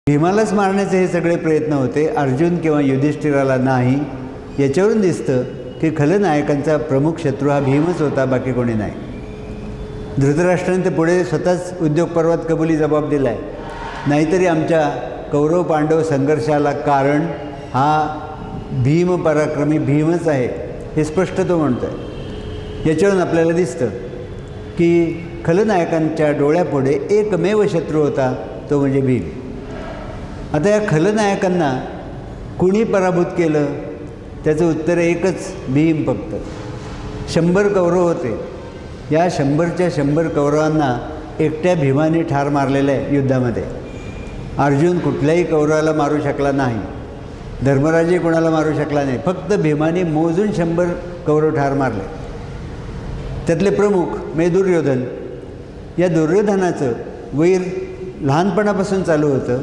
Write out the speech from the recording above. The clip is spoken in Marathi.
भीमालाच मारण्याचे हे सगळे प्रयत्न होते, अर्जुन किंवा युधिष्ठिराला नाही. याच्यावरून दिसतं की खलनायकांचा प्रमुख शत्रू हा भीमच होता, बाकी कोणी नाही. धृतराष्ट्राने ते पुढे स्वतःच उद्योग पर्वात कबुली जबाब दिला आहे. नाहीतरी आमच्या कौरव पांडव संघर्षाला कारण हा भीम पराक्रमी भीमच आहे, हे स्पष्ट तो म्हणतो आहे. याच्यावरून आपल्याला दिसतं की खलनायकांच्या डोळ्यापुढे एकमेव शत्रू होता, तो म्हणजे भीम. आता या खलनायकांना कुणी पराभूत केलं? त्याचं उत्तर एकच, भीम. फक्त 100 कौरव होते. या 100च्या 100 कौरवांना एकट्या भीमाने ठार मारलेलं आहे युद्धामध्ये. अर्जुन कुठल्याही कौरवाला मारू शकला नाही, धर्मराजही कोणाला मारू शकला नाही. फक्त भीमाने मोजून 100 कौरव ठार मारले. त्यातले प्रमुख म्हणजे दुर्योधन. या दुर्योधनाचं वैर लहानपणापासून चालू होतं.